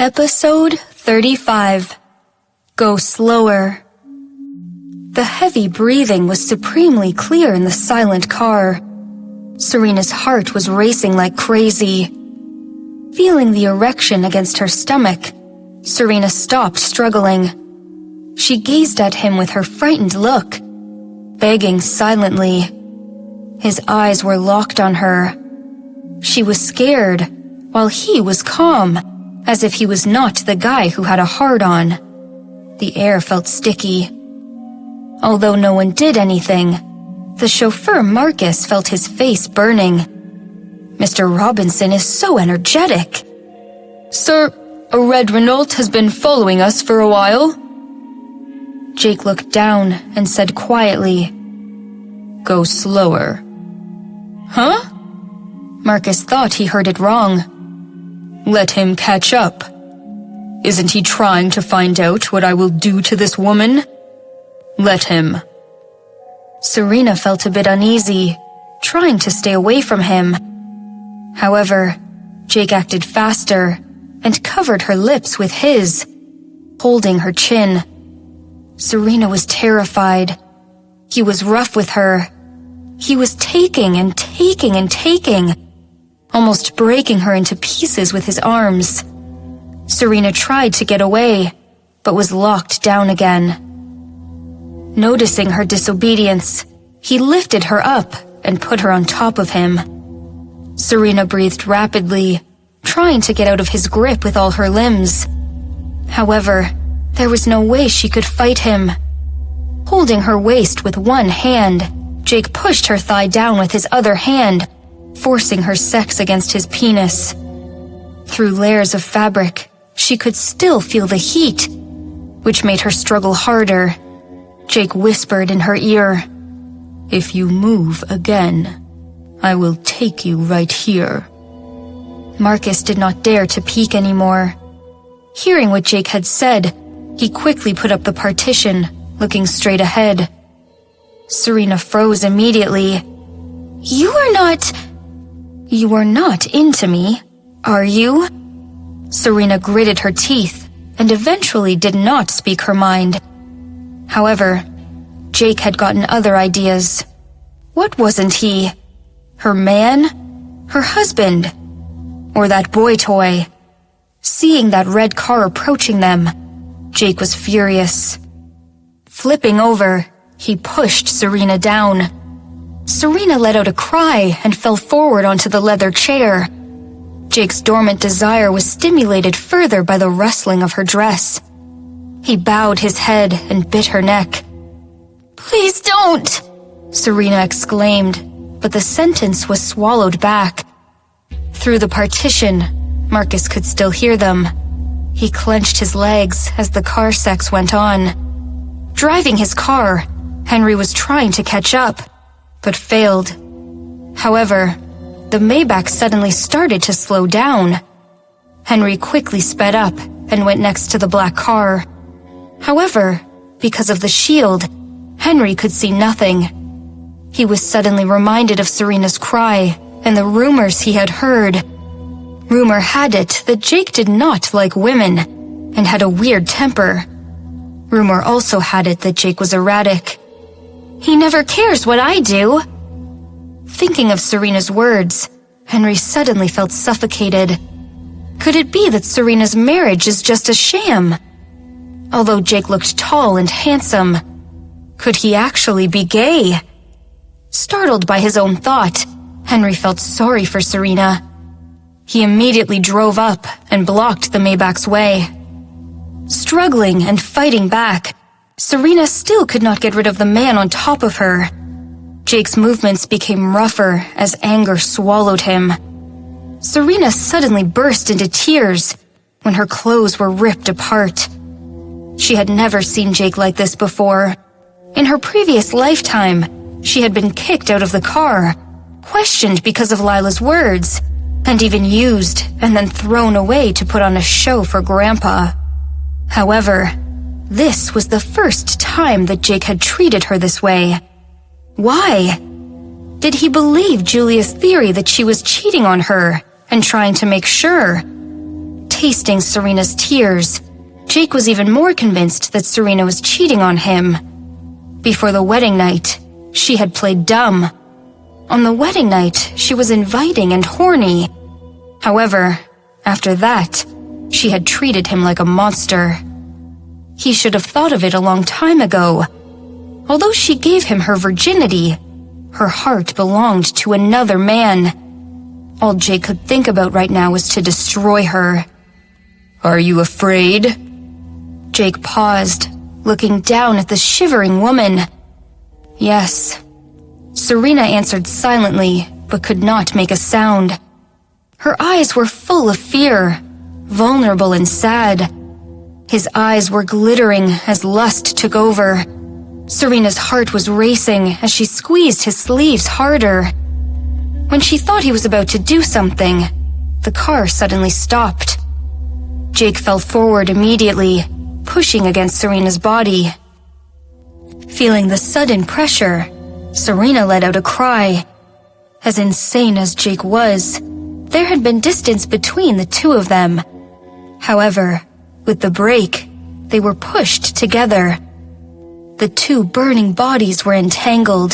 Episode 35. Go Slower. The heavy breathing was supremely clear in the silent car. Serena's heart was racing like crazy. Feeling the erection against her stomach, Serena stopped struggling. She gazed at him with her frightened look, begging silently. His eyes were locked on her. She was scared, while he was calm, as if he was not the guy who had a hard-on. The air felt sticky. Although no one did anything, the chauffeur Marcus felt his face burning. Mr. Robinson is so energetic. "Sir, a red Renault has been following us for a while." Jake looked down and said quietly, "Go slower." "Huh?" Marcus thought he heard it wrong. "Let him catch up. Isn't he trying to find out what I will do to this woman? Let him." Serena felt a bit uneasy, trying to stay away from him. However, Jake acted faster and covered her lips with his, holding her chin. Serena was terrified. He was rough with her. He was taking and taking and taking, almost breaking her into pieces with his arms. Serena tried to get away, but was locked down again. Noticing her disobedience, he lifted her up and put her on top of him. Serena breathed rapidly, trying to get out of his grip with all her limbs. However, there was no way she could fight him. Holding her waist with one hand, Jake pushed her thigh down with his other hand, forcing her sex against his penis. Through layers of fabric, she could still feel the heat, which made her struggle harder. Jake whispered in her ear, "If you move again, I will take you right here." Marcus did not dare to peek anymore. Hearing what Jake had said, he quickly put up the partition, looking straight ahead. Serena froze immediately. You are not into me, are you?" Serena gritted her teeth and eventually did not speak her mind. However, Jake had gotten other ideas. What wasn't he? Her man? Her husband? Or that boy toy? Seeing that red car approaching them, Jake was furious. Flipping over, he pushed Serena down. Serena let out a cry and fell forward onto the leather chair. Jake's dormant desire was stimulated further by the rustling of her dress. He bowed his head and bit her neck. "Please don't!" Serena exclaimed, but the sentence was swallowed back. Through the partition, Marcus could still hear them. He clenched his legs as the car sex went on. Driving his car, Henry was trying to catch up, but failed. However, the Maybach suddenly started to slow down. Henry quickly sped up and went next to the black car. However, because of the shield, Henry could see nothing. He was suddenly reminded of Serena's cry and the rumors he had heard. Rumor had it that Jake did not like women and had a weird temper. Rumor also had it that Jake was erratic. "He never cares what I do." Thinking of Serena's words, Henry suddenly felt suffocated. Could it be that Serena's marriage is just a sham? Although Jake looked tall and handsome, could he actually be gay? Startled by his own thought, Henry felt sorry for Serena. He immediately drove up and blocked the Maybach's way. Struggling and fighting back, Serena still could not get rid of the man on top of her. Jake's movements became rougher as anger swallowed him. Serena suddenly burst into tears when her clothes were ripped apart. She had never seen Jake like this before. In her previous lifetime, she had been kicked out of the car, questioned because of Lila's words, and even used and then thrown away to put on a show for Grandpa. However, this was the first time that Jake had treated her this way. Why? Did he believe Julia's theory that she was cheating on her and trying to make sure? tasting Serena's tears, Jake was even more convinced that Serena was cheating on him. Before the wedding night, she had played dumb. On the wedding night, she was inviting and horny. However, after that, she had treated him like a monster. He should have thought of it a long time ago. Although she gave him her virginity, her heart belonged to another man. All Jake could think about right now was to destroy her. "Are you afraid?" Jake paused, looking down at the shivering woman. Yes. Serena answered silently, but could not make a sound. Her eyes were full of fear, vulnerable and sad. His eyes were glittering as lust took over. Serena's heart was racing as she squeezed his sleeves harder. When she thought he was about to do something, the car suddenly stopped. Jake fell forward immediately, pushing against Serena's body. Feeling the sudden pressure, Serena let out a cry. As insane as Jake was, there had been distance between the two of them. However, with the brake, they were pushed together. The two burning bodies were entangled.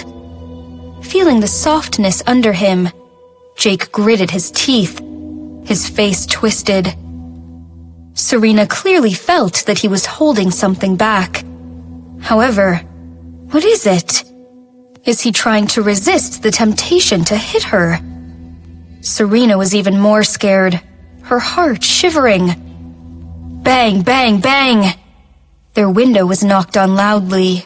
Feeling the softness under him, Jake gritted his teeth, his face twisted. Serena clearly felt that he was holding something back. However, what is it? Is he trying to resist the temptation to hit her? Serena was even more scared, her heart shivering. Bang, bang, bang! Their window was knocked on loudly.